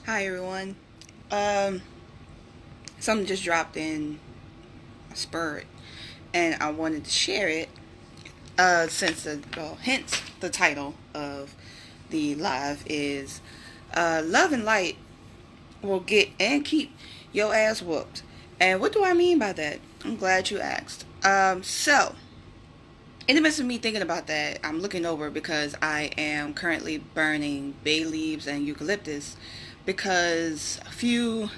Hi everyone. Um, Something just dropped in my spirit, and I wanted to share it. Since hence the title of the live is "Love and Light Will Get and Keep Your Ass Whooped." And what do I mean by that? I'm glad you asked. In the midst of me thinking about that, I'm looking over because I am currently burning bay leaves and eucalyptus because a few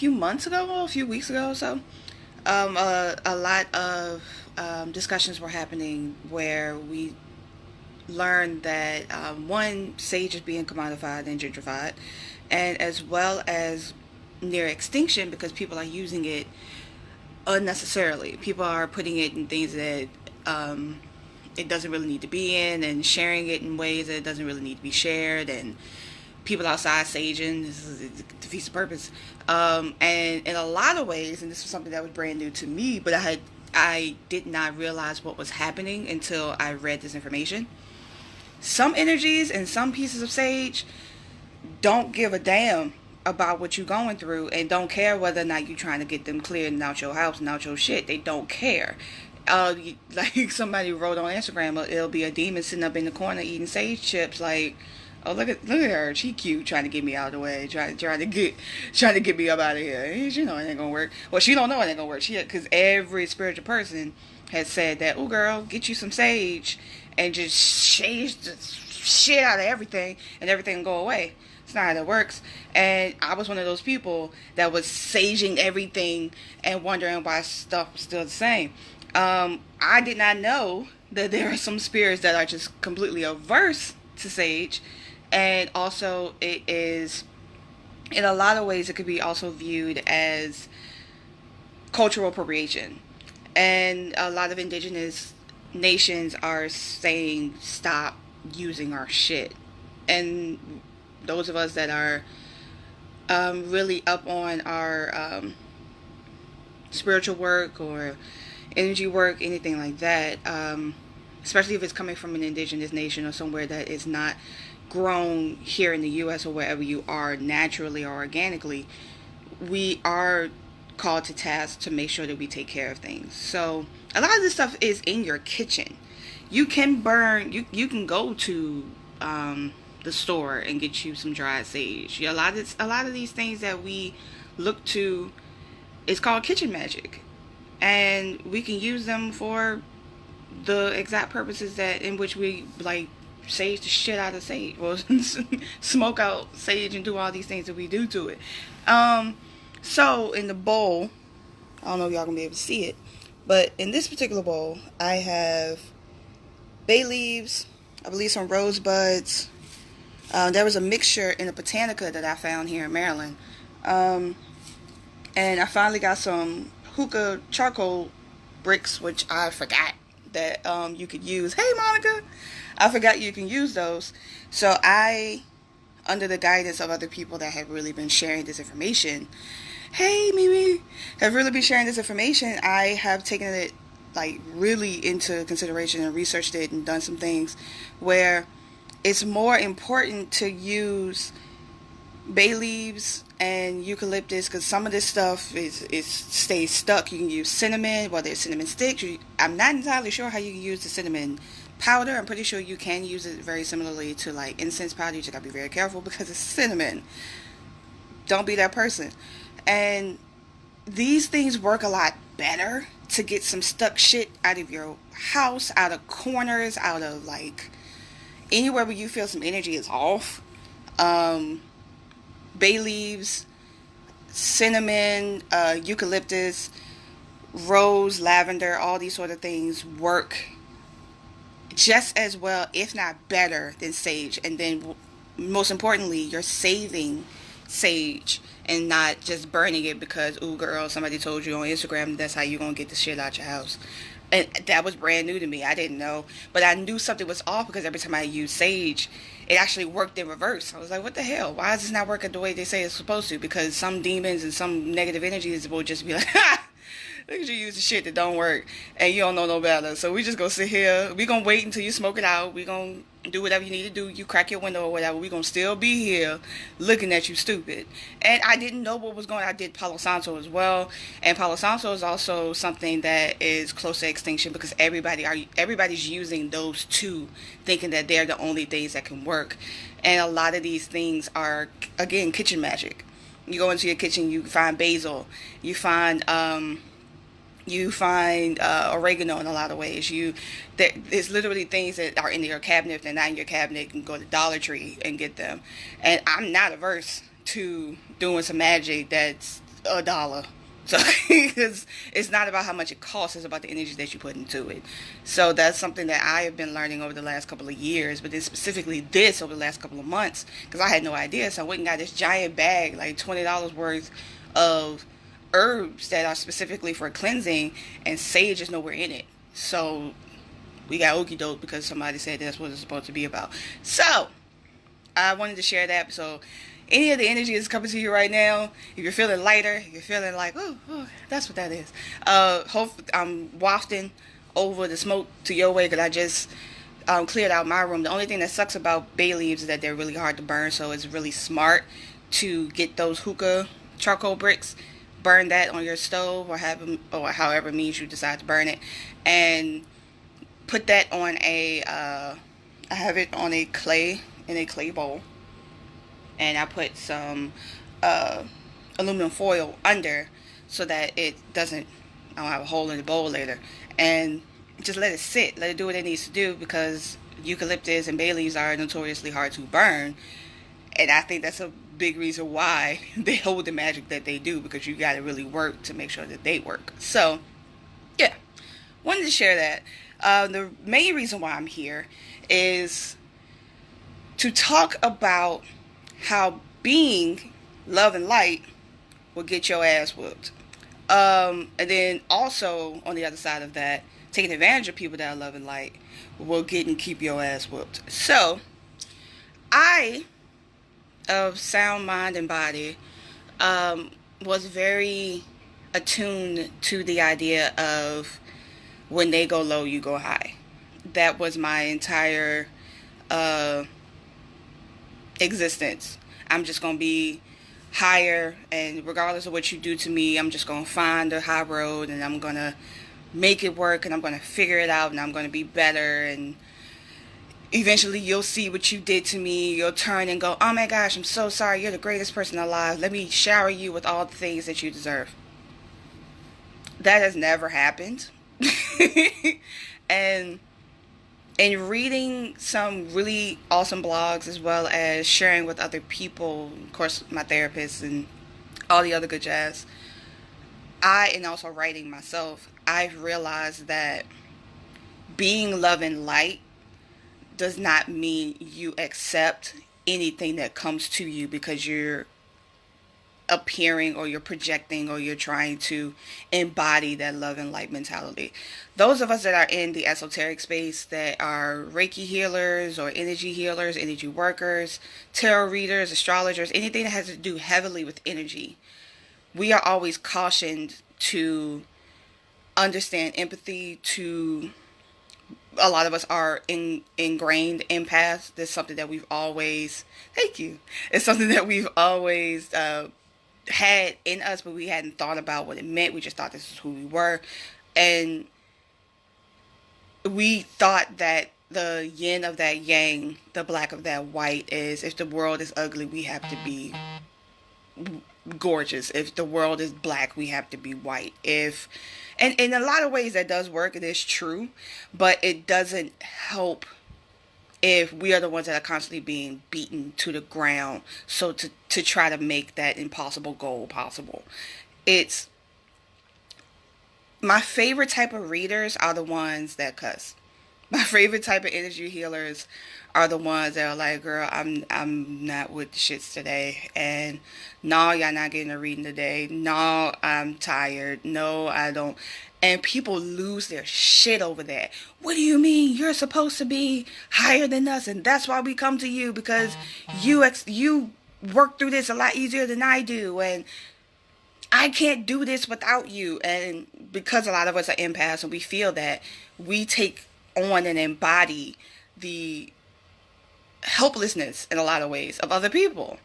months ago, a few weeks ago or so, a lot of discussions were happening where we learned that one, sage is being commodified and gentrified, and as well as near extinction because people are using it unnecessarily. People are putting it in things that it doesn't really need to be in, and sharing it in ways that it doesn't really need to be shared, and people outside saging. It defeats the purpose. And in a lot of ways, and this was something that was brand new to me, but I did not realize what was happening until I read this information. Some energies and some pieces of sage don't give a damn about what you're going through and don't care whether or not you're trying to get them cleared and out your house and out your shit. They don't care. Like somebody wrote on Instagram, it'll be a demon sitting up in the corner eating sage chips. Like, oh, look at her, she cute, trying to get me out of the way, trying to get me up out of here. You know it ain't gonna work. Well, she don't know it ain't gonna work. Because every spiritual person has said that, oh girl, get you some sage and just shave the shit out of everything and everything will go away. It's not how that works. And I was one of those people that was saging everything and wondering why stuff was still the same. I did not know that there are some spirits that are just completely averse to sage, and also it is, in a lot of ways, it could be also viewed as cultural appropriation. And a lot of indigenous nations are saying stop using our shit. And those of us that are really up on our spiritual work or energy work, anything like that, especially if it's coming from an indigenous nation or somewhere that is not grown here in the U.S. or wherever you are naturally or organically, we are called to task to make sure that we take care of things. So a lot of this stuff is in your kitchen. You can burn, you can go to the store and get you some dried sage. A lot of these things that we look to is called kitchen magic, and we can use them for the exact purposes that in which we like sage the shit out of sage, well, smoke out sage and do all these things that we do to it. So in the bowl, I don't know if y'all gonna be able to see it, but in this particular bowl, I have bay leaves, I believe some rosebuds. There was a mixture in a botanica that I found here in Maryland. And I finally got some hookah charcoal bricks, which I forgot that you could use. Hey, Monica! I forgot you can use those. So I, under the guidance of other people that have really been sharing this information, hey, Mimi, have really been sharing this information, I have taken it like really into consideration and researched it and done some things where it's more important to use bay leaves and eucalyptus, because some of this stuff is stays stuck. You can use cinnamon, whether it's cinnamon sticks. I'm not entirely sure how you can use the cinnamon powder. I'm pretty sure you can use it very similarly to like incense powder. You just gotta be very careful because it's cinnamon. Don't be that person. And these things work a lot better to get some stuck shit out of your house, out of corners, out of like anywhere where you feel some energy is off. Bay leaves, cinnamon, eucalyptus, rose, lavender, all these sort of things work just as well, if not better, than sage. And then most importantly, you're saving sage and not just burning it because, ooh girl, somebody told you on Instagram that's how you're gonna get the shit out your house. And that was brand new to me. I didn't know, but I knew something was off because every time I used sage, it actually worked in reverse. I was like, what the hell? Why is this not working the way they say it's supposed to? Because some demons and some negative energies will just be like, ha! Look at you use the shit that don't work and you don't know no better. So we just gonna sit here. We gonna wait until you smoke it out. We gonna do whatever you need to do. You crack your window or whatever. We gonna still be here looking at you stupid. And I didn't know what was going on. I did Palo Santo as well. And Palo Santo is also something that is close to extinction because everybody's using those two, thinking that they're the only things that can work. And a lot of these things are, again, kitchen magic. You go into your kitchen, you find basil, you find oregano in a lot of ways. There's literally things that are in your cabinet. If they're not in your cabinet, you can go to Dollar Tree and get them. And I'm not averse to doing some magic that's $1. So, because it's not about how much it costs, it's about the energy that you put into it. So that's something that I have been learning over the last couple of years, but then specifically this over the last couple of months, because I had no idea. So I went and got this giant bag, like $20 worth of herbs that are specifically for cleansing, and sage is nowhere in it. So we got okie doke because somebody said that's what it's supposed to be about. So I wanted to share that. So any of the energy that's coming to you right now, if you're feeling lighter, if you're feeling like, oh, that's what that is. I'm wafting over the smoke to your way because I just cleared out my room. The only thing that sucks about bay leaves is that they're really hard to burn, so it's really smart to get those hookah charcoal bricks, burn that on your stove or however means you decide to burn it, and put that on I have it on in a clay bowl. And I put some aluminum foil under so that I don't have a hole in the bowl later. And just let it sit. Let it do what it needs to do, because eucalyptus and bay leaves are notoriously hard to burn. And I think that's a big reason why they hold the magic that they do, because you got to really work to make sure that they work. So, yeah. Wanted to share that. The main reason why I'm here is to talk about how being love and light will get your ass whooped. And then also, on the other side of that, taking advantage of people that are love and light will get and keep your ass whooped. So, I, of sound mind and body, was very attuned to the idea of when they go low, you go high. That was my entire existence. I'm just going to be higher, and regardless of what you do to me, I'm just going to find the high road, and I'm going to make it work, and I'm going to figure it out, and I'm going to be better, and eventually you'll see what you did to me. You'll turn and go, oh my gosh, I'm so sorry, you're the greatest person alive, let me shower you with all the things that you deserve. That has never happened. And in reading some really awesome blogs, as well as sharing with other people, of course my therapist and all the other good jazz, and also writing myself, I've realized that being love and light does not mean you accept anything that comes to you because you're appearing or you're projecting or you're trying to embody that love and light mentality. Those of us that are in the esoteric space, that are Reiki healers or energy healers, energy workers, tarot readers, astrologers, anything that has to do heavily with energy, we are always cautioned to understand empathy. A lot of us are ingrained empaths. That's something that we've always, thank you, it's something that we've always had in us, but we hadn't thought about what it meant. We just thought this is who we were, and we thought that the yin of that yang, the black of that white, is if the world is ugly, we have to be gorgeous. If the world is black, we have to be white. And in a lot of ways that does work, it is true, but it doesn't help if we are the ones that are constantly being beaten to the ground, so to try to make that impossible goal possible. It's my favorite type of readers are the ones that cuss. My favorite type of energy healers are the ones that are like, girl, I'm not with the shits today, and no, y'all not getting a reading today, no, I'm tired, no, I don't. And people lose their shit over that. What do you mean? You're supposed to be higher than us, and that's why we come to you, because you work through this a lot easier than I do. And I can't do this without you. And because a lot of us are empaths and we feel that, we take on and embody the helplessness in a lot of ways of other people.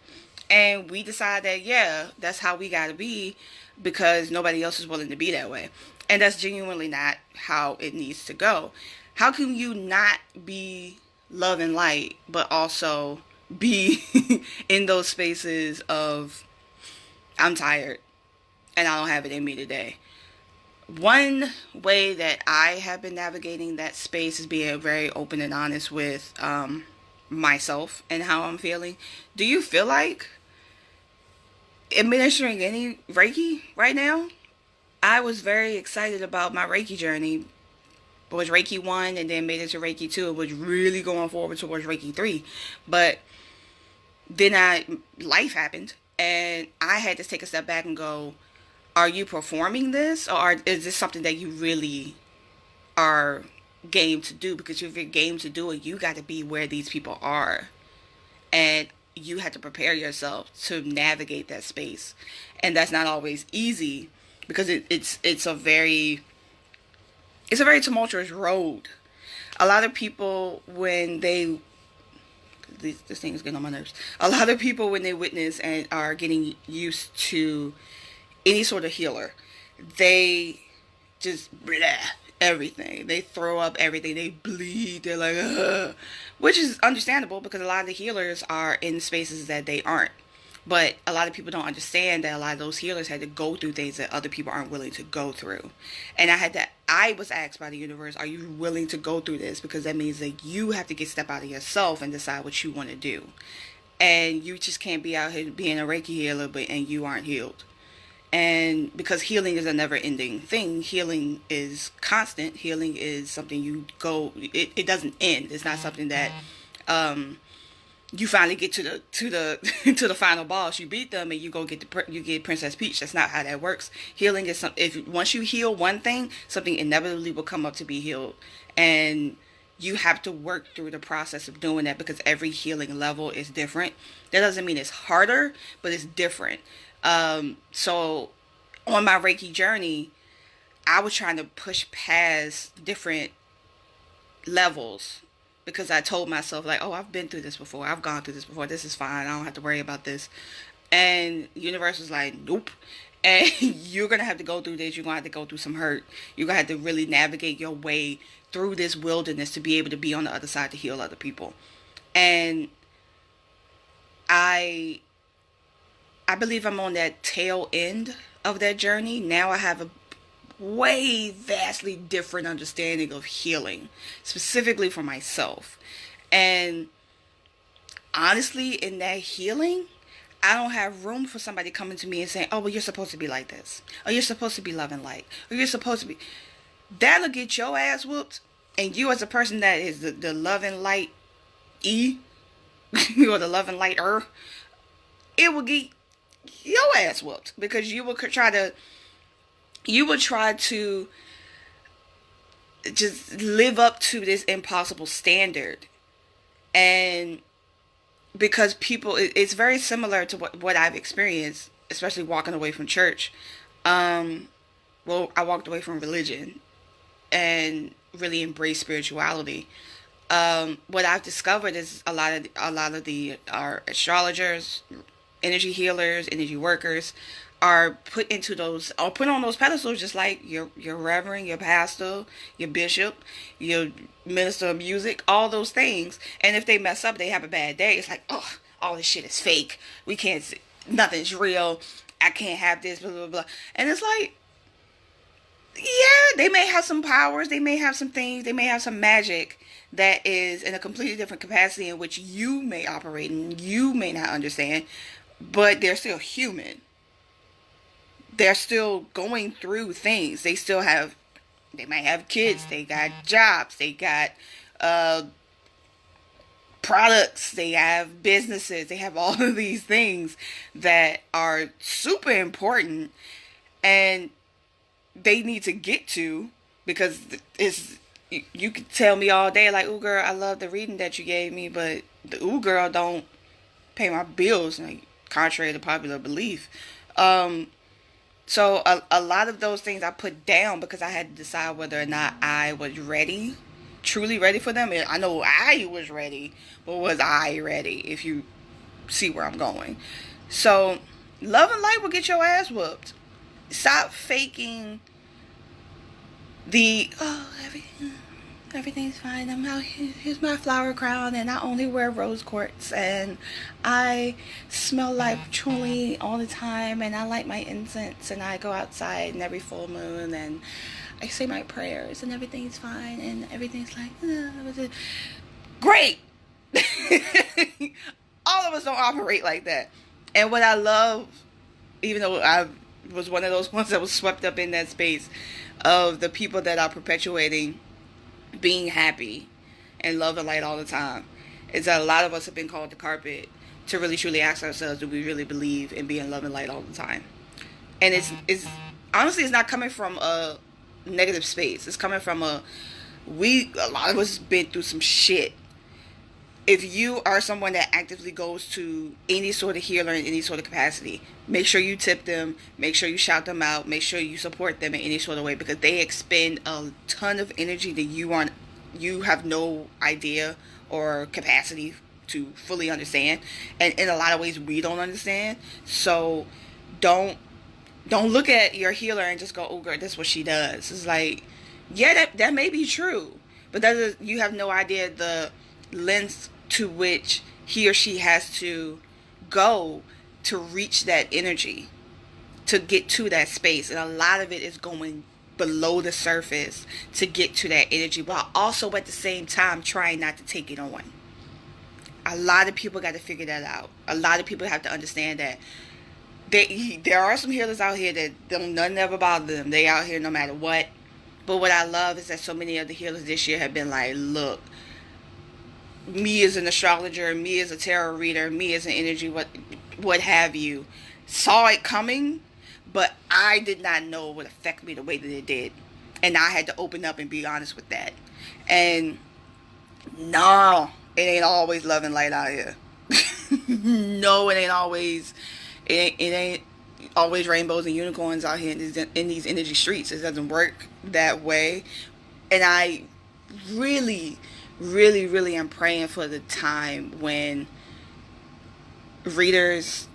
And we decide that, yeah, that's how we gotta be because nobody else is willing to be that way. And that's genuinely not how it needs to go. How can you not be love and light, but also be in those spaces of, I'm tired and I don't have it in me today? One way that I have been navigating that space is being very open and honest with myself and how I'm feeling. Do you feel like administering any Reiki right now? I was very excited about my Reiki journey. It was Reiki 1 and then made it to Reiki 2. It was really going forward towards Reiki 3. But then life happened and I had to take a step back and go, are you performing this, or is this something that you really are game to do? Because if you're game to do it, you got to be where these people are, and you have to prepare yourself to navigate that space, and that's not always easy because it's a very tumultuous road. A lot of people when they this thing is getting on my nerves. A lot of people when they witness and are getting used to any sort of healer, they just blah everything. They throw up everything. They bleed. They're like, ugh. Which is understandable because a lot of the healers are in spaces that they aren't. But a lot of people don't understand that a lot of those healers had to go through things that other people aren't willing to go through. And I was asked by the universe, are you willing to go through this? Because that means that you have to step out of yourself and decide what you want to do. And you just can't be out here being a Reiki healer and you aren't healed. And because healing is a never-ending thing, healing is constant. Healing is something it doesn't end. It's not something that you finally get to the to the final boss. You beat them and you get Princess Peach. That's not how that works. Healing is once you heal one thing, something inevitably will come up to be healed, and you have to work through the process of doing that because every healing level is different. That doesn't mean it's harder, but it's different. So on my Reiki journey, I was trying to push past different levels because I told myself like, oh, I've been through this before. I've gone through this before. This is fine. I don't have to worry about this. And the universe was like, nope. And you're going to have to go through this. You're going to have to go through some hurt. You're going to have to really navigate your way through this wilderness to be able to be on the other side to heal other people. And I believe I'm on that tail end of that journey. Now I have a way vastly different understanding of healing, specifically for myself. And honestly, in that healing, I don't have room for somebody coming to me and saying, oh, well, you're supposed to be like this. Or you're supposed to be love and light. Or you're supposed to be... That'll get your ass whooped. And you as a person that is the love and light or the love and light it will get your ass whooped because you will try to just live up to this impossible standard. And because it's very similar to what I've experienced, especially walking away from church. I walked away from religion and really embraced spirituality. What I've discovered is a lot of our astrologers, energy healers, energy workers are put on those pedestals just like your reverend, your pastor, your bishop, your minister of music, all those things. And if they mess up, they have a bad day. It's like, oh, all this shit is fake. We can't see, nothing's real. I can't have this, blah, blah, blah. And it's like, yeah, they may have some powers, they may have some things, they may have some magic that is in a completely different capacity in which you may operate and you may not understand, but they're still human. They're still going through things. They might have kids, they got jobs, they got products, they have businesses, they have all of these things that are super important and they need to get to, because you could tell me all day like, ooh girl, I love the reading that you gave me, but the ooh girl don't pay my bills, like contrary to popular belief. So a lot of those things I put down because I had to decide whether or not I was ready, truly ready for them. I know I was ready, but was I ready? If you see where I'm going. So love and light will get your ass whooped. Stop faking the everything's fine. I'm out here. Here's my flower crown, and I only wear rose quartz, and I smell like patchouli all the time, and I light my incense, and I go outside and every full moon, and I say my prayers, and everything's fine, and everything's like, great. All of us don't operate like that. And what I love, even though I was one of those ones that was swept up in that space of the people that are perpetuating being happy and love and light all the time, is that a lot of us have been called to carpet to really truly ask ourselves, do we really believe in being love and light all the time? And it's honestly, it's not coming from a negative space. It's coming from a lot of us been through some shit. If you are someone that actively goes to any sort of healer in any sort of capacity, make sure you tip them, make sure you shout them out, make sure you support them in any sort of way, because they expend a ton of energy that you have no idea or capacity to fully understand, and in a lot of ways we don't understand. So don't look at your healer and just go, oh girl, that's what she does. It's like, yeah, that may be true, but you have no idea the length to which he or she has to go to reach that energy, to get to that space. And a lot of it is going below the surface to get to that energy, while also at the same time trying not to take it on. A lot of people got to figure that out. A lot of people have to understand that there are some healers out here that nothing ever bother them. They out here no matter what. But what I love is that so many of the healers this year have been like, look, me as an astrologer, me as a tarot reader, me as an energy, what have you, saw it coming, but I did not know it would affect me the way that it did. And I had to open up and be honest with that. And no, it ain't always love and light out here. No, it ain't always rainbows and unicorns out here in these energy streets. It doesn't work that way. And I really am praying for the time when readers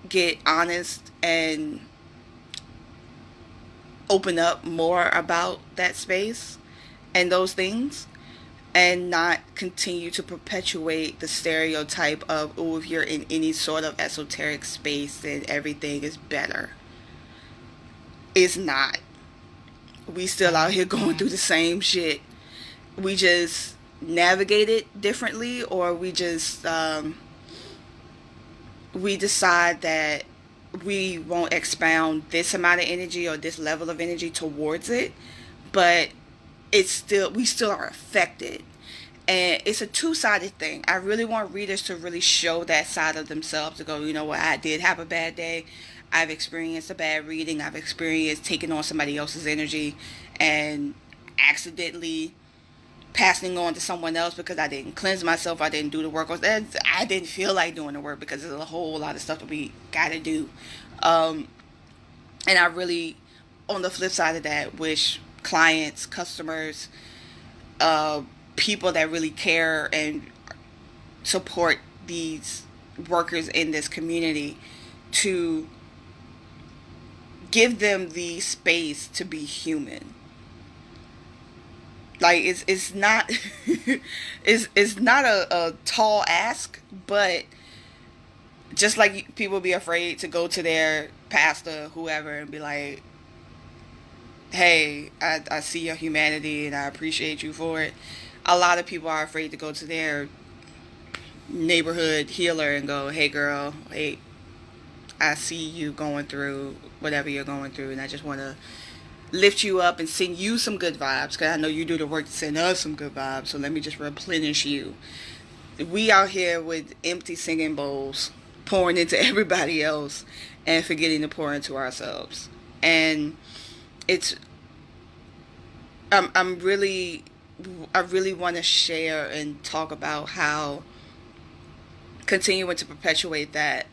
get honest and open up more about that space and those things, and not continue to perpetuate the stereotype of, oh, if you're in any sort of esoteric space, then everything is better. It's not. We still out here going through the same shit. We just navigate it differently, or we just we decide that we won't expound this amount of energy or this level of energy towards it, but we still are affected. And it's a two-sided thing. I really want readers to really show that side of themselves, to go, you know what, I did have a bad day, I've experienced a bad reading, I've experienced taking on somebody else's energy and accidentally passing on to someone else because I didn't cleanse myself, I didn't do the work, I didn't feel like doing the work, because there's a whole lot of stuff that we gotta do. And I really, on the flip side of that, wish clients, customers, people that really care and support these workers in this community, to give them the space to be human. Like, it's not it's not a tall ask, but just like people be afraid to go to their pastor, whoever, and be like, hey, I see your humanity and I appreciate you for it. A lot of people are afraid to go to their neighborhood healer and go, hey girl, hey, I see you going through whatever you're going through, and I just want to lift you up and send you some good vibes, because I know you do the work to send us some good vibes, so let me just replenish you. We out here with empty singing bowls, pouring into everybody else and forgetting to pour into ourselves. And I really want to share and talk about how continuing to perpetuate that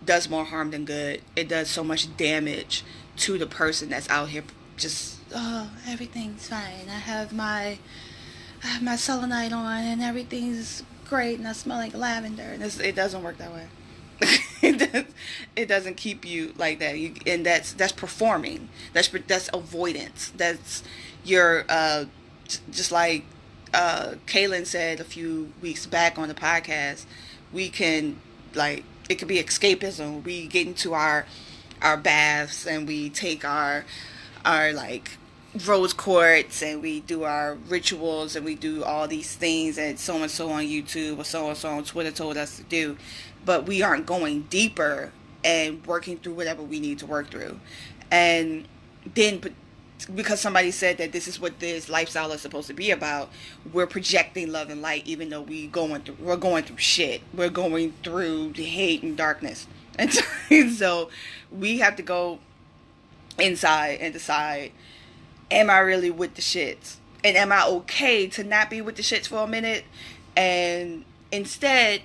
does more harm than good. It does so much damage to the person that's out here just, oh, everything's fine. I have my selenite on and everything's great and I smell like lavender. And it doesn't work that way. It doesn't keep you like that. And that's performing. That's avoidance. That's your just like Kaylin said a few weeks back on the podcast. We can, like, it could be escapism. We get into our baths and we take our like rose quartz and we do our rituals and we do all these things that so and so on YouTube or so and so on Twitter told us to do, but we aren't going deeper and working through whatever we need to work through. And then because somebody said that this is what this lifestyle is supposed to be about, we're projecting love and light, even though we're going through shit. We're going through the hate and darkness. And so we have to go inside and decide, am I really with the shits? And am I okay to not be with the shits for a minute and instead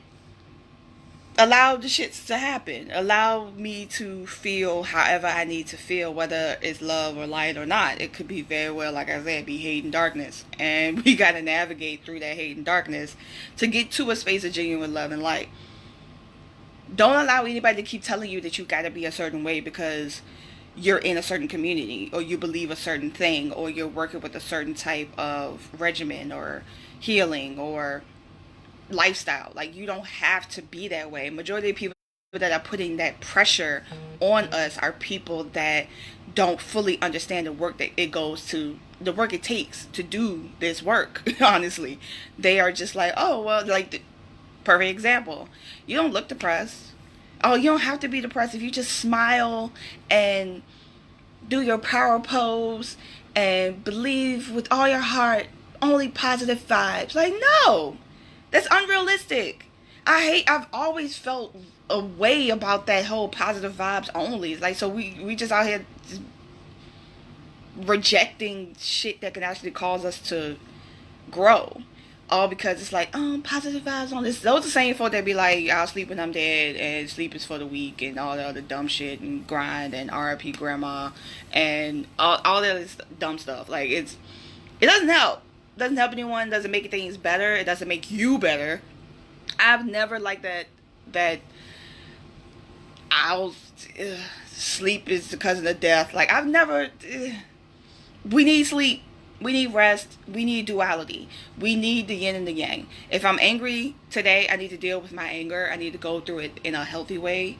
allow the shits to happen? Allow me to feel however I need to feel, whether it's love or light or not. It could be very well, like I said, be hate and darkness. And we got to navigate through that hate and darkness to get to a space of genuine love and light. Don't allow anybody to keep telling you that you got to be a certain way because you're in a certain community or you believe a certain thing or you're working with a certain type of regimen or healing or lifestyle. Like, you don't have to be that way. Majority of people that are putting that pressure on us are people that don't fully understand the work that the work it takes to do this work. Honestly, they are just like, oh well, like the perfect example, you don't look depressed. Oh, you don't have to be depressed if you just smile and do your power pose and believe with all your heart, only positive vibes. Like, no, that's unrealistic. I've always felt a way about that whole positive vibes only. It's like, so we just out here just rejecting shit that can actually cause us to grow. All because it's like, oh, positive vibes on this. Those are the same folk that be like, I'll sleep when I'm dead, and sleep is for the weak, and all the other dumb shit, and grind, and R.I.P. grandma, and all that is dumb stuff. Like, it doesn't help. It doesn't help anyone. It doesn't make things better. It doesn't make you better. I've never liked that sleep is the cousin of death. Like, I've never, we need sleep. We need rest. We need duality. We need the yin and the yang. If I'm angry today, I need to deal with my anger. I need to go through it in a healthy way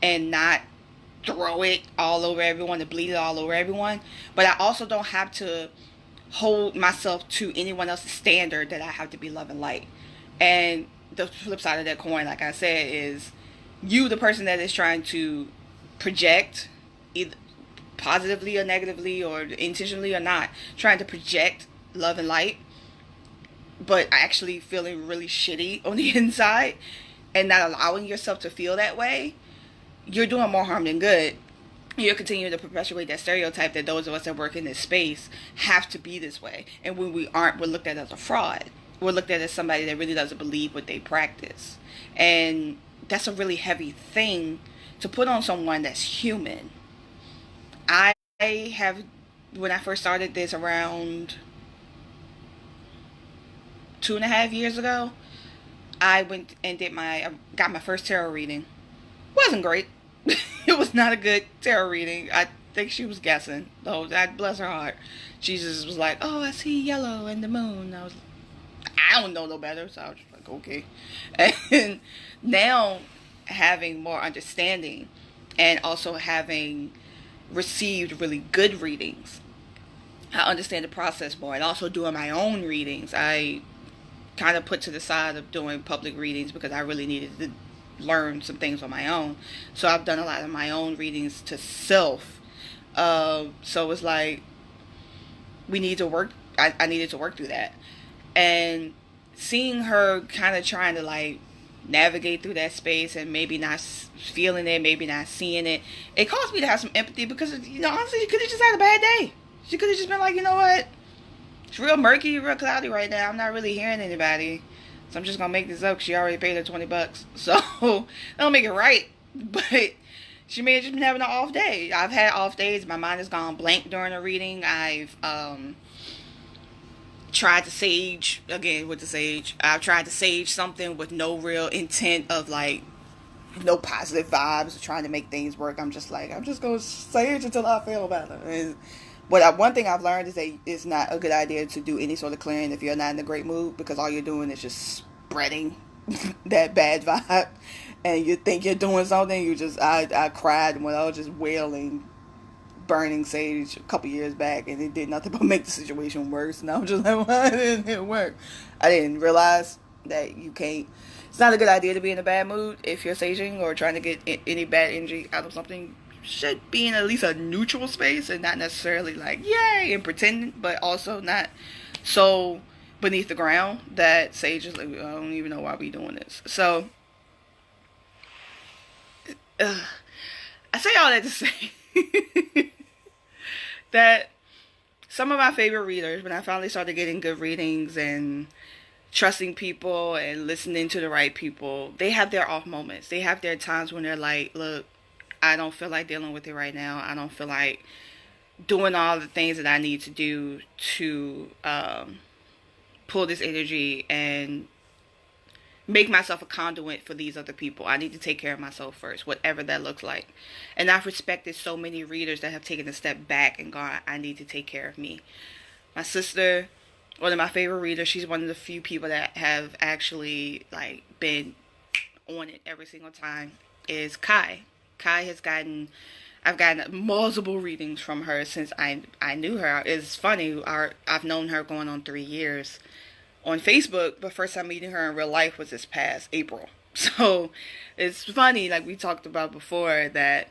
and not throw it all over everyone and bleed it all over everyone. But I also don't have to hold myself to anyone else's standard that I have to be love and light. And the flip side of that coin, like I said, is you, the person that is trying to project, either positively or negatively or intentionally or not, trying to project love and light, but actually feeling really shitty on the inside and not allowing yourself to feel that way, you're doing more harm than good. You're continuing to perpetuate that stereotype that those of us that work in this space have to be this way. And when we aren't, we're looked at as a fraud. We're looked at as somebody that really doesn't believe what they practice. And that's a really heavy thing to put on someone that's human. I have, when I first started this around 2.5 years ago, I went and got my first tarot reading. Wasn't great. It was not a good tarot reading. I think she was guessing. Oh, that, bless her heart. She just was like, oh, I see yellow and the moon. I don't know no better, so I was just like, okay. And now, having more understanding and also having received really good readings, I understand the process more. And also doing my own readings, I kind of put to the side of doing public readings because I really needed to learn some things on my own. So I've done a lot of my own readings to self. So it's like, we need to work, I needed to work through that. And seeing her kind of trying to like navigate through that space and maybe not feeling it, maybe not seeing it, it caused me to have some empathy because, you know, honestly, she could have just had a bad day. She could have just been like, you know what, it's real murky, real cloudy right now. I'm not really hearing anybody, so I'm just gonna make this up because she already paid her $20. So that'll make it right. But She may have just been having an off day. I've had off days. My mind has gone blank during a reading. I've tried to sage again with the sage. I've tried to sage something with no real intent of like no positive vibes, trying to make things work. I'm just like, I'm just gonna sage until I feel better. And one thing I've learned is that it's not a good idea to do any sort of clearing if you're not in a great mood, because all you're doing is just spreading that bad vibe, and you think you're doing something. I cried when I was just wailing burning sage a couple years back, and it did nothing but make the situation worse. And I was just like, why didn't it work? I didn't realize that you can't. It's not a good idea to be in a bad mood if you're saging or trying to get any bad energy out of something. You should be in at least a neutral space and not necessarily like yay and pretending, but also not so beneath the ground that sage is like, I don't even know why we doing this. So I say all that to say that some of my favorite readers, when I finally started getting good readings and trusting people and listening to the right people, they have their off moments. They have their times when they're like, look, I don't feel like dealing with it right now. I don't feel like doing all the things that I need to do to pull this energy and make myself a conduit for these other people. I need to take care of myself first, whatever that looks like. And I've respected so many readers that have taken a step back and gone, I need to take care of me. My sister, one of my favorite readers, she's one of the few people that have actually like been on it every single time, is Kai. Kai has I've gotten multiple readings from her since I knew her. It's funny, I've known her going on 3 years on Facebook, but first time meeting her in real life was this past April. So it's funny, like we talked about before, that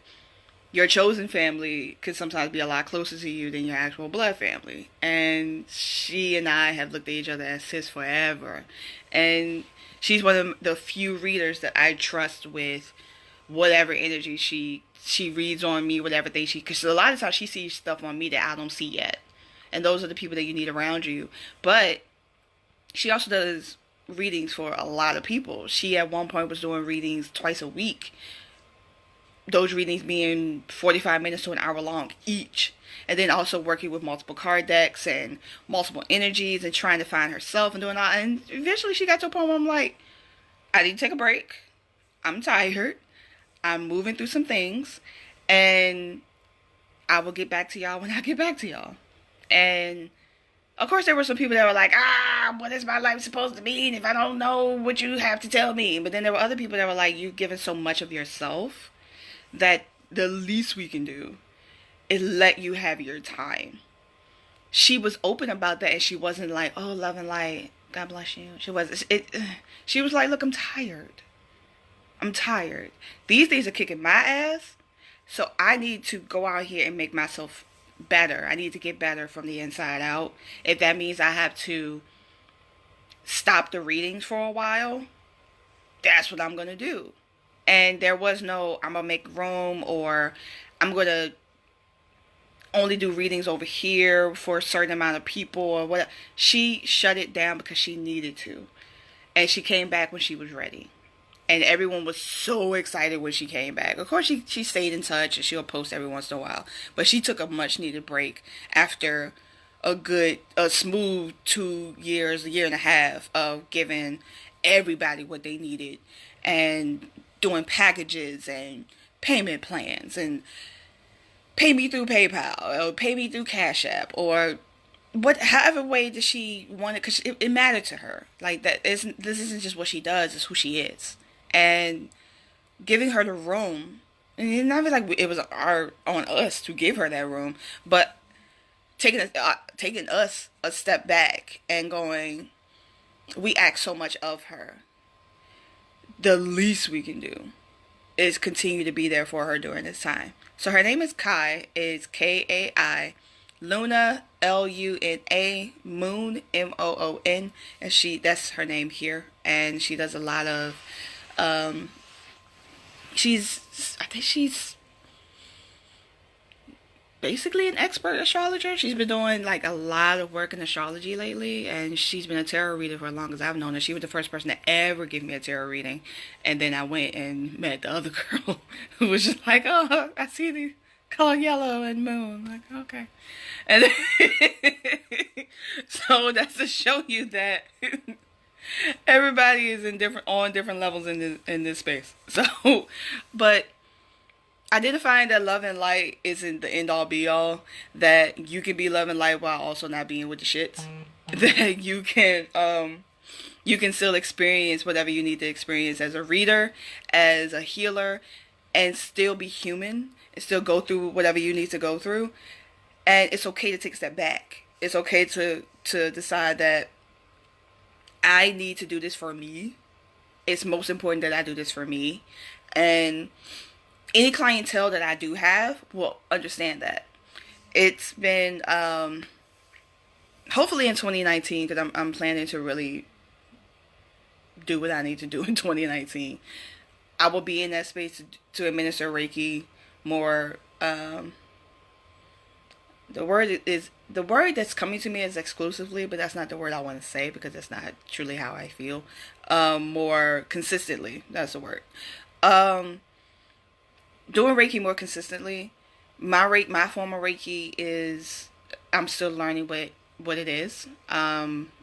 your chosen family could sometimes be a lot closer to you than your actual blood family. And she and I have looked at each other as sis forever. And she's one of the few readers that I trust with whatever energy she reads on me, whatever thing because a lot of times she sees stuff on me that I don't see yet. And those are the people that you need around you. But she also does readings for a lot of people. She at one point was doing readings twice a week. Those readings being 45 minutes to an hour long each. And then also working with multiple card decks and multiple energies and trying to find herself and doing all. And eventually she got to a point where I'm like, I need to take a break. I'm tired. I'm moving through some things. And I will get back to y'all when I get back to y'all. And of course, there were some people that were like, what is my life supposed to mean if I don't know what you have to tell me? But then there were other people that were like, you've given so much of yourself that the least we can do is let you have your time. She was open about that, and she wasn't like, oh, love and light, God bless you. She was like, look, I'm tired. I'm tired. These things are kicking my ass, so I need to go out here and make myself better. I need to get better from the inside out. If that means I have to stop the readings for a while, that's what I'm going to do. And there was no, I'm going to make room, or I'm going to only do readings over here for a certain amount of people or whatever. She shut it down because she needed to. And she came back when she was ready. And everyone was so excited when she came back. Of course, she stayed in touch and she'll post every once in a while. But she took a much needed break after a smooth 2 years, a year and a half of giving everybody what they needed and doing packages and payment plans and pay me through PayPal or pay me through Cash App or however way that she wanted, because it mattered to her. Like this isn't just what she does, it's who she is. And giving her the room, and it's not like it was on us to give her that room, but taking us a step back and going, we ask so much of her. The least we can do is continue to be there for her during this time. So her name is Kai. It's Kai. Luna, Luna, Moon, Moon, and that's her name here. And she does a lot of I think she's basically an expert astrologer. She's been doing like a lot of work in astrology lately, and she's been a tarot reader for as long as I've known her. She was the first person to ever give me a tarot reading, and then I went and met the other girl who was just like, "Oh, I see the color yellow and moon." Like, okay, and then, so that's to show you that everybody is on different levels in this space. So, but identifying that love and light isn't the end all be all, that you can be love and light while also not being with the shits, that you can still experience whatever you need to experience as a reader, as a healer, and still be human and still go through whatever you need to go through. And it's okay to take a step back. It's okay to decide that I need to do this for me. It's most important that I do this for me. And any clientele that I do have will understand that. It's been, hopefully in 2019, because I'm planning to really do what I need to do in 2019. I will be in that space to administer Reiki more. The word that's coming to me is exclusively, but that's not the word I want to say because that's not truly how I feel. More consistently, that's the word. Doing Reiki more consistently. My form of Reiki is, I'm still learning what it is.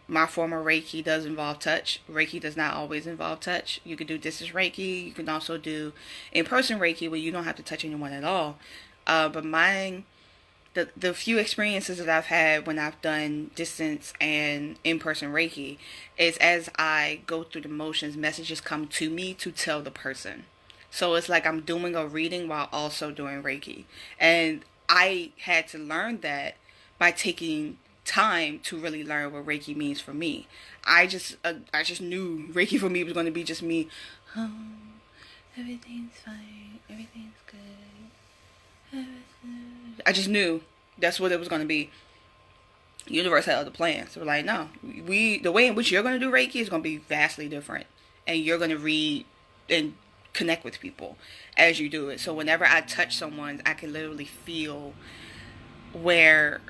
My form of Reiki does involve touch. Reiki does not always involve touch. You can do distance Reiki. You can also do in-person Reiki where you don't have to touch anyone at all. But mine, the few experiences that I've had when I've done distance and in-person Reiki is as I go through the motions, messages come to me to tell the person. So it's like I'm doing a reading while also doing Reiki. And I had to learn that by taking time to really learn what Reiki means for me. I just knew Reiki for me was going to be just me. Oh, everything's fine. Everything's good. I just knew that's what it was going to be. The universe had other plans. So we're like, no, the way in which you're going to do Reiki is going to be vastly different. And you're going to read and connect with people as you do it. So whenever I touch someone, I can literally feel where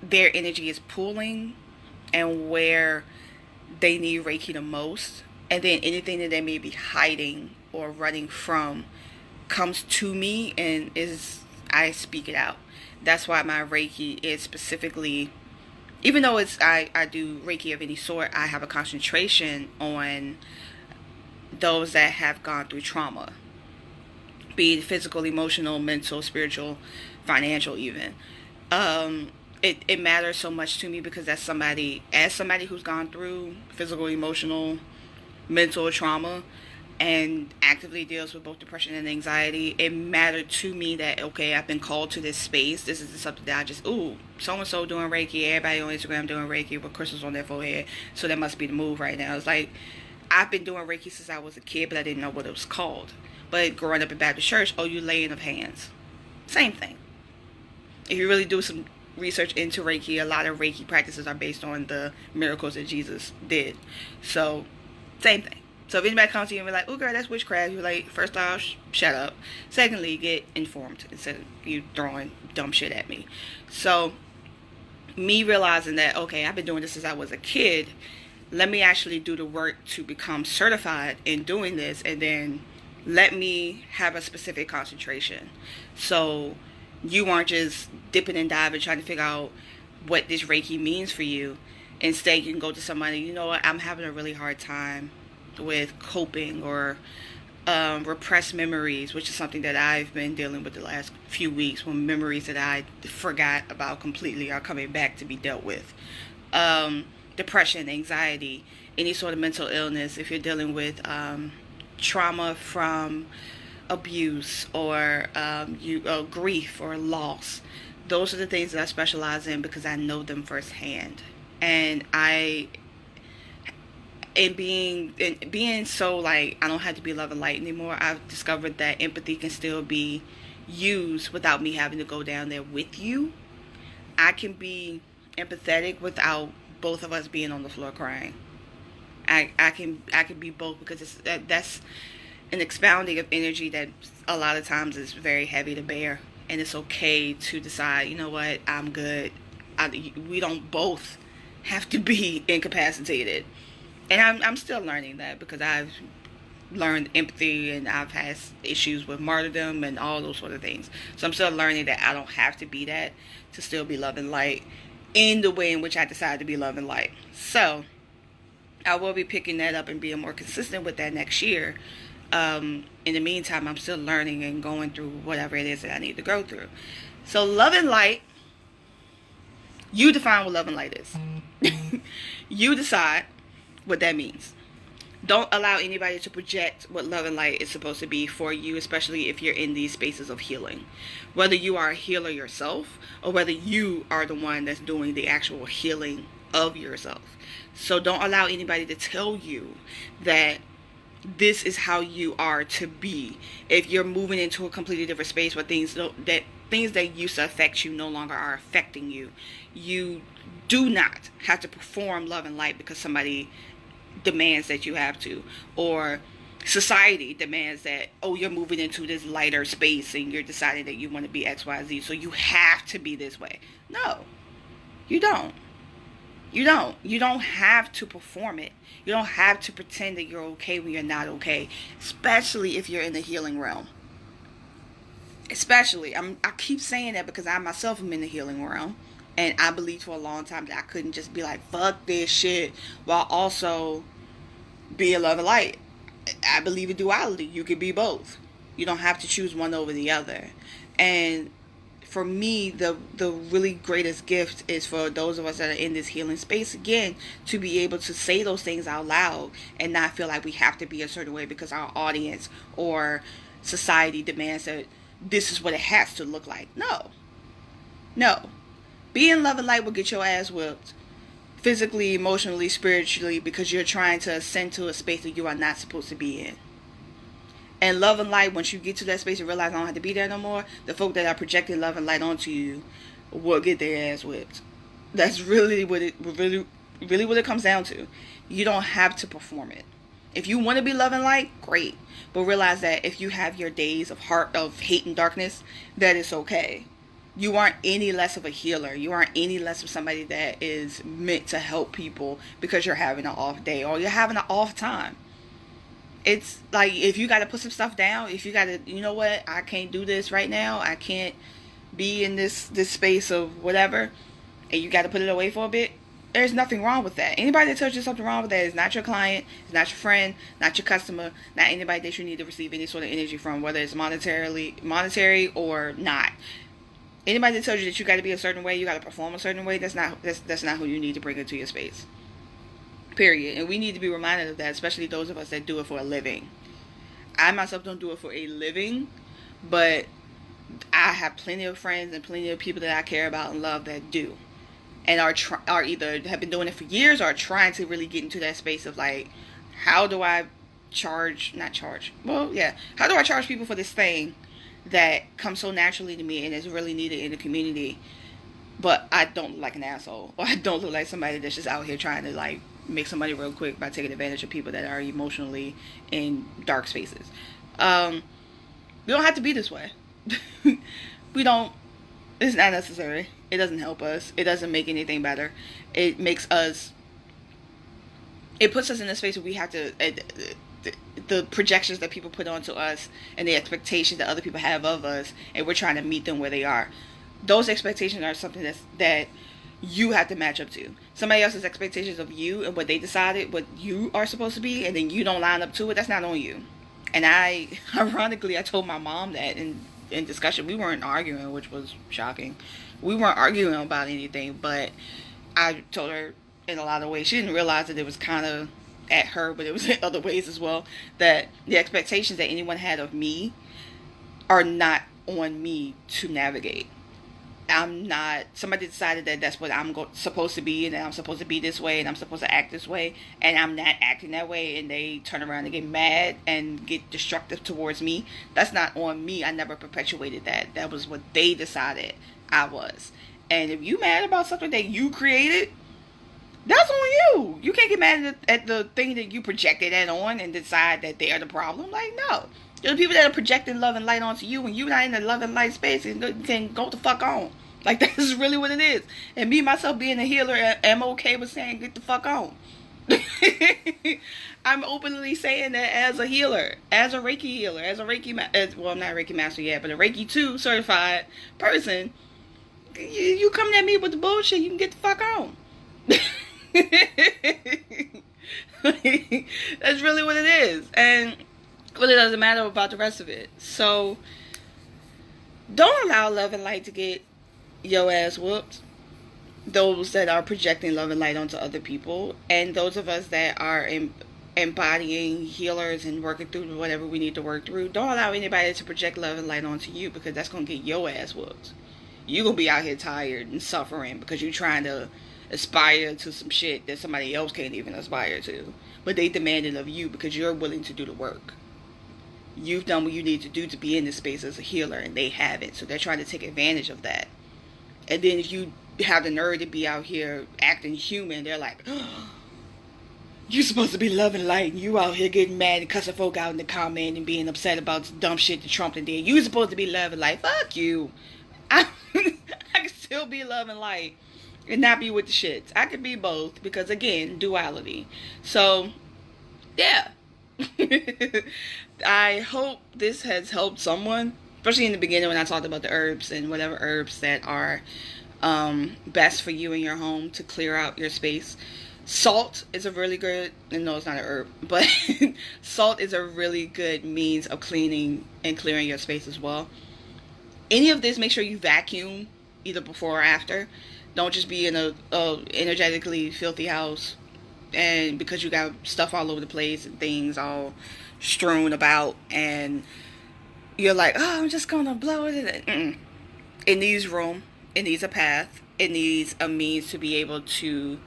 their energy is pulling and where they need Reiki the most. And then anything that they may be hiding or running from comes to me and I speak it out. That's why my Reiki is specifically, even though I do Reiki of any sort, I have a concentration on those that have gone through trauma, be it physical, emotional, mental, spiritual, financial even. It matters so much to me because that's somebody who's gone through physical, emotional, mental trauma and actively deals with both depression and anxiety. It mattered to me that, okay, I've been called to this space. This is something that I just, so-and-so doing Reiki, everybody on Instagram doing Reiki with crystals on their forehead, so that must be the move right now. It's like, I've been doing Reiki since I was a kid, but I didn't know what it was called. But growing up in Baptist church, you laying of hands. Same thing. If you really do some research into Reiki, a lot of Reiki practices are based on the miracles that Jesus did. So, same thing. So if anybody comes to you and be like, "Oh girl, that's witchcraft," you're like, first off, shut up. Secondly, get informed instead of you throwing dumb shit at me. So, me realizing that, okay, I've been doing this since I was a kid, let me actually do the work to become certified in doing this, and then let me have a specific concentration. So you aren't just dipping and diving trying to figure out what this Reiki means for you. Instead, you can go to somebody, you know what, I'm having a really hard time with coping or repressed memories, which is something that I've been dealing with the last few weeks, when memories that I forgot about completely are coming back to be dealt with. Depression, anxiety, any sort of mental illness, if you're dealing with trauma from abuse or grief or loss, those are the things that I specialize in because I know them firsthand. And being so like, I don't have to be love and light anymore, I've discovered that empathy can still be used without me having to go down there with you. I can be empathetic without both of us being on the floor crying. I can be both, because that's an expounding of energy that a lot of times is very heavy to bear. and it's okay to decide, you know what, I'm good. We don't both have to be incapacitated. And I'm still learning that, because I've learned empathy and I've had issues with martyrdom and all those sort of things. So I'm still learning that I don't have to be that to still be love and light in the way in which I decide to be love and light. So I will be picking that up and being more consistent with that next year. In the meantime, I'm still learning and going through whatever it is that I need to go through. So love and light, you define what love and light is. You decide what that means. Don't allow anybody to project what love and light is supposed to be for you, especially if you're in these spaces of healing. Whether you are a healer yourself, or whether you are the one that's doing the actual healing of yourself. So don't allow anybody to tell you that this is how you are to be. If you're moving into a completely different space where things that used to affect you no longer are affecting you, you do not have to perform love and light because somebody demands that you have to, or society demands that, oh, you're moving into this lighter space and you're deciding that you want to be XYZ, so you have to be this way. No, you don't. You don't have to perform it. You don't have to pretend that you're okay when you're not okay, especially if you're in the healing realm. Especially, I keep saying that because I myself am in the healing realm, and I believed for a long time that I couldn't just be like, fuck this shit, while also being love and light. I believe in duality. You could be both. You don't have to choose one over the other. And for me, the really greatest gift is for those of us that are in this healing space, again, to be able to say those things out loud and not feel like we have to be a certain way because our audience or society demands that this is what it has to look like. No. Being love and light will get your ass whipped physically, emotionally, spiritually, because you're trying to ascend to a space that you are not supposed to be in. And love and light, once you get to that space and realize I don't have to be there no more, the folk that are projecting love and light onto you will get their ass whipped. That's really what it comes down to. You don't have to perform it. If you want to be love and light, great. But realize that if you have your days of hate and darkness, that is okay. You aren't any less of a healer. You aren't any less of somebody that is meant to help people because you're having an off day or you're having an off time. It's like, if you got to put some stuff down, if you got to, you know what, I can't do this right now. I can't be in this space of whatever, and you got to put it away for a bit. There's nothing wrong with that. Anybody that tells you something wrong with that is not your client, is not your friend, not your customer, not anybody that you need to receive any sort of energy from, whether it's monetary or not. Anybody that tells you that you got to be a certain way, you got to perform a certain way, that's not who you need to bring into your space. Period. And we need to be reminded of that, especially those of us that do it for a living. I myself don't do it for a living, but I have plenty of friends and plenty of people that I care about and love that do, and are either have been doing it for years or are trying to really get into that space of like, how do I how do I charge people for this thing that comes so naturally to me and is really needed in the community, but I don't look like an asshole, or I don't look like somebody that's just out here trying to like make some money real quick by taking advantage of people that are emotionally in dark spaces. We don't have to be this way. We don't. It's not necessary. It doesn't help us. It doesn't make anything better. It puts us in a space where we have to, the projections that people put onto us and the expectations that other people have of us, and we're trying to meet them where they are. Those expectations are something that you have to match up to. Somebody else's expectations of you and what they decided what you are supposed to be, and then you don't line up to it, that's not on you. And I told my mom that in discussion. We weren't arguing, which was shocking. We weren't arguing about anything, but I told her in a lot of ways. She didn't realize that it was kind of at her, but it was in other ways as well, that the expectations that anyone had of me are not on me to navigate. I'm not, somebody decided that that's what I'm supposed to be, and that I'm supposed to be this way, and I'm supposed to act this way, and I'm not acting that way, and they turn around and get mad and get destructive towards me. That's not on me. I never perpetuated that. That was what they decided I was. And if you mad about something that you created, That's on you. You can't get mad at the thing that you projected that on and decide that they're the problem. Like, no. There are people that are projecting love and light onto you, and you're not in the love and light space, and you can go the fuck on. Like, that's really what it is. And me, myself, being a healer, am okay with saying, get the fuck on. I'm openly saying that as a healer, as a Reiki healer, as a Reiki, well, I'm not a Reiki master yet, but a Reiki 2 certified person, you coming at me with the bullshit, you can get the fuck on. That's really what it is. And it really doesn't matter about the rest of it. So don't allow love and light to get your ass whooped. Those that are projecting love and light onto other people, and those of us that are embodying healers and working through whatever we need to work through, don't allow anybody to project love and light onto you, because that's going to get your ass whooped. You're going to be out here tired and suffering because you're trying to aspire to some shit that somebody else can't even aspire to, but they demand it of you because you're willing to do the work. You've done what you need to do to be in this space as a healer, and they haven't, so they're trying to take advantage of that. And then if you have the nerve to be out here acting human, they're like, oh, you're supposed to be loving light, and you out here getting mad and cussing folk out in the comment and being upset about some dumb shit that Trump did. You're supposed to be loving light. Fuck you. I can still be loving light and not be with the shits. I could be both, because again, duality. So yeah. I hope this has helped someone, especially in the beginning when I talked about the herbs and whatever herbs that are best for you in your home to clear out your space. Salt is a really good, and no, it's not an herb, but salt is a really good means of cleaning and clearing your space as well. Any of this, make sure you vacuum either before or after. Don't just be in a energetically filthy house, and because you got stuff all over the place and things all strewn about, and you're like, oh, I'm just gonna blow it. It needs room. It needs a path. It needs a means to be able to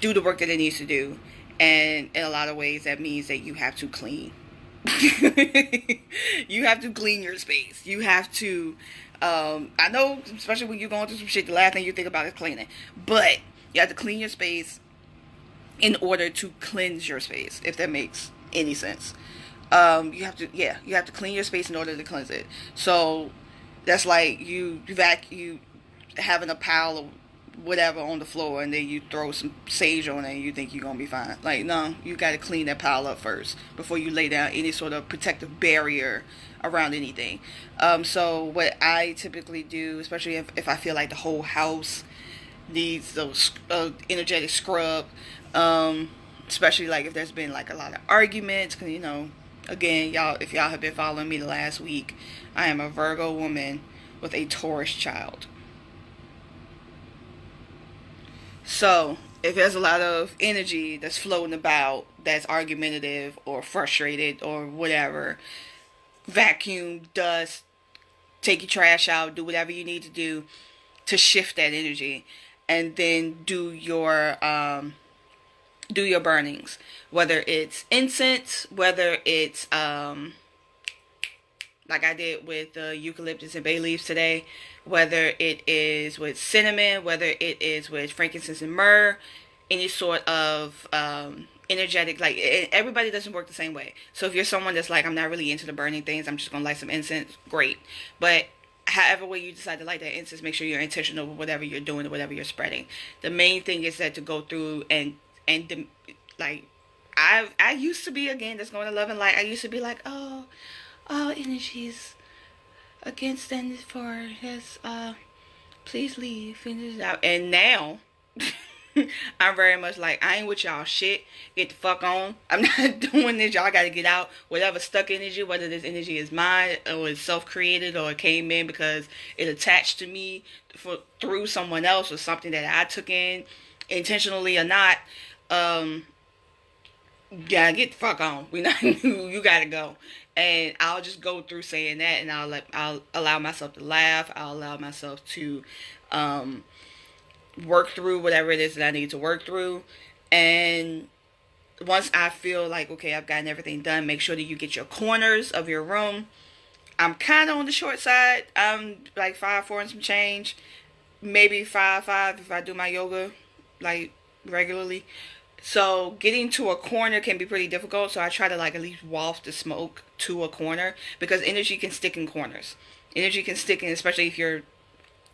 do the work that it needs to do. And in a lot of ways, that means that you have to clean. You have to clean your space. You have to, I know, especially when you're going through some shit, the last thing you think about is cleaning. But you have to clean your space in order to cleanse your space, if that makes any sense. You have to clean your space in order to cleanse it. So that's like you having a pile of whatever on the floor, and then you throw some sage on it and you think you're gonna be fine. Like, no, you got to clean that pile up first before you lay down any sort of protective barrier around anything. So what I typically do, especially if I feel like the whole house needs those energetic scrub, especially like if there's been like a lot of arguments, because, you know, again, if y'all have been following me the last week, I am a Virgo woman with a Taurus child. So if there's a lot of energy that's floating about that's argumentative or frustrated or whatever, vacuum, dust, take your trash out, do whatever you need to do to shift that energy, and then do your burnings, whether it's incense, whether it's like I did with the eucalyptus and bay leaves today, whether it is with cinnamon, whether it is with frankincense and myrrh, any sort of energetic, like, everybody doesn't work the same way. So if you're someone that's like, I'm not really into the burning things, I'm just gonna light some incense, great. But however way you decide to light that incense, make sure you're intentional with whatever you're doing or whatever you're spreading. The main thing is that to go through and like, I used to be, again, that's going to love and light, I used to be like, oh, all energies against and for his, please leave. And now I'm very much like, I ain't with y'all shit, get the fuck on. I'm not doing this. Y'all gotta get out whatever stuck energy, whether this energy is mine or is self-created or it came in because it attached to me through someone else or something that I took in intentionally or not. Yeah, get the fuck on. You gotta go. And I'll just go through saying that, and I'll allow myself to laugh. I'll allow myself to work through whatever it is that I need to work through. And once I feel like, okay, I've gotten everything done, make sure that you get your corners of your room. I'm kind of on the short side. I'm like 5'4" and some change, maybe 5'5" if I do my yoga like regularly. So getting to a corner can be pretty difficult. So I try to like at least waft the smoke to a corner, because energy can stick in corners. Energy can stick in, especially if you're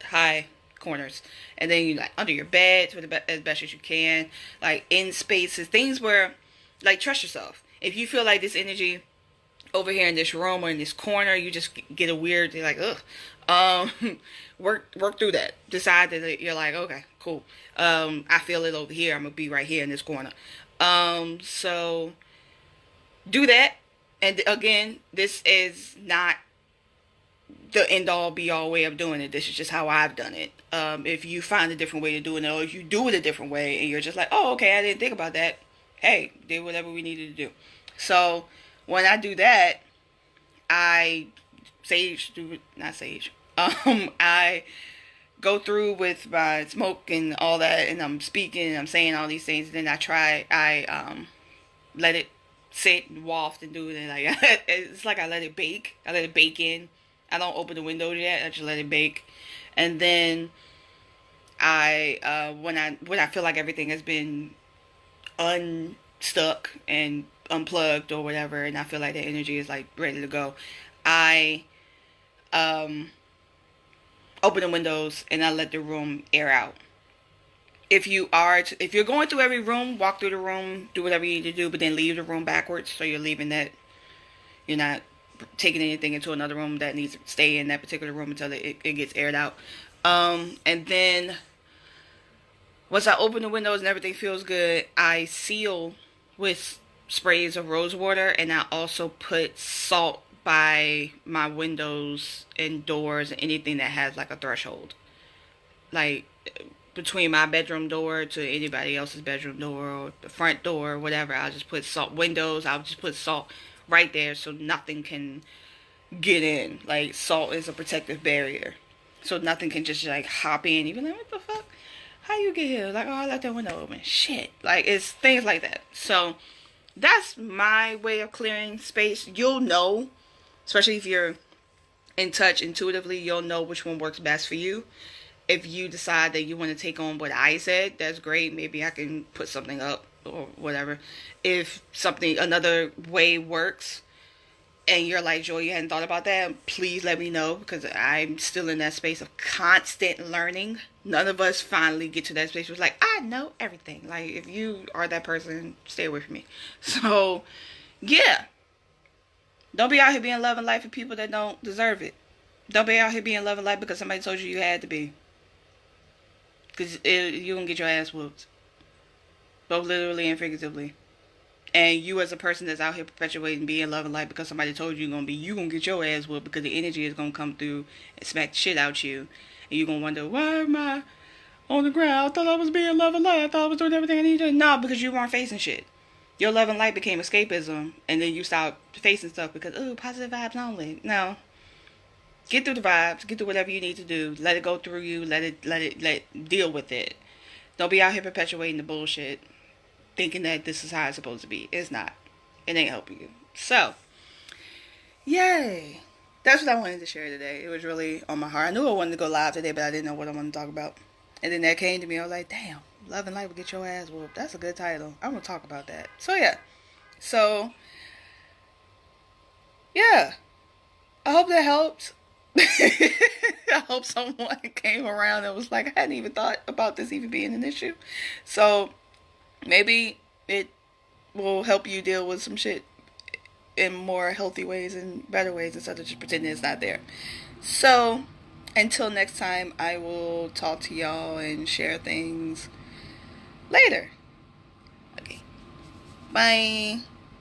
high corners. And then you like under your bed as best as you can, like in spaces, things where, like, trust yourself. If you feel like this energy over here in this room or in this corner, you just get a weird, you're like, ugh. Work through that. Decide that you're like, okay, cool. I feel it over here. I'm gonna be right here in this corner. So do that. And again, this is not the end all be all way of doing it. This is just how I've done it. If you find a different way of doing it, or if you do it a different way and you're just like, oh, okay, I didn't think about that. Hey, did whatever we needed to do. So when I do that, I I go through with my smoke and all that, and I'm speaking and I'm saying all these things, and then I let it sit and waft and do it, and like it's like I let it bake. I let it bake in. I don't open the windows yet. I just let it bake, and then when I feel like everything has been unstuck and unplugged or whatever, and I feel like the energy is like ready to go, I open the windows and I let the room air out. If you're going through every room, walk through the room, do whatever you need to do, but then leave the room backwards, so you're not taking anything into another room that needs to stay in that particular room until it gets aired out. And then once I open the windows and everything feels good, I seal with sprays of rose water, and I also put salt by my windows and doors and anything that has like a threshold, like between my bedroom door to anybody else's bedroom door or the front door or whatever. I'll just put salt. Windows, I'll just put salt right there so nothing can get in. Like, salt is a protective barrier, so nothing can just like hop in. Even like, what the fuck, how you get here? Like, oh, I left that window open. Shit. Like, it's things like that. So that's my way of clearing space. You'll know, especially if you're in touch intuitively, you'll know which one works best for you. If you decide that you want to take on what I said, that's great. Maybe I can put something up or whatever. If another way works and you're like, Joy, you hadn't thought about that, please let me know, because I'm still in that space of constant learning. None of us finally get to that space where it's like, I know everything. Like, if you are that person, stay away from me. So yeah, don't be out here being love and light for people that don't deserve it. Don't be out here being love and light because somebody told you had to be. Because you're going to get your ass whooped. Both literally and figuratively. And you as a person that's out here perpetuating being love and light because somebody told you you're going to get your ass whooped, because the energy is going to come through and smack the shit out you. And you're going to wonder, why am I on the ground? I thought I was being love and light. I thought I was doing everything I needed to do. No, because you weren't facing shit. Your love and light became escapism, and then you stopped facing stuff because, ooh, positive vibes only. No. Get through the vibes. Get through whatever you need to do. Let it go through you. Deal with it. Don't be out here perpetuating the bullshit, thinking that this is how it's supposed to be. It's not. It ain't helping you. So, yay. That's what I wanted to share today. It was really on my heart. I knew I wanted to go live today, but I didn't know what I wanted to talk about. And then that came to me. I was like, damn, love and light will get your ass whooped. That's a good title. I'm going to talk about that. So, yeah. So, yeah. I hope that helped. I hope someone came around and was like, I hadn't even thought about this even being an issue. So maybe it will help you deal with some shit in more healthy ways and better ways instead of just pretending it's not there. So until next time, I will talk to y'all and share things later. Okay. Bye.